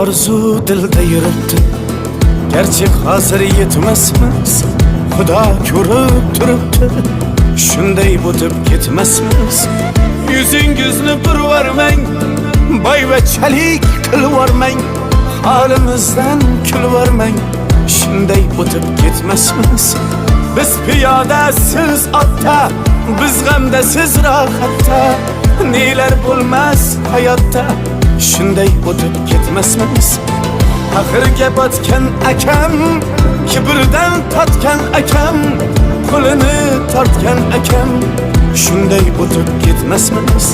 Arzu dilda yuribdi, gerçek hazır yetmesmiz. Xudo ko'rib turibdi, shunday o'tib ketmasmiz. Yuzingizni burvarmang, boyvachalik qilvormang, holimizdan kulvormang, shunday o'tib ketmasmiz. Biz piyoda, siz otda, biz g'amda, siz rohatda, nelar bo'lmas hayotda, shunday o'tib ketmasmiz. Axirga botgan akam, kibrdan totgan akam, qo'lini tortgan akam, shunday o'tib ketmasmiz.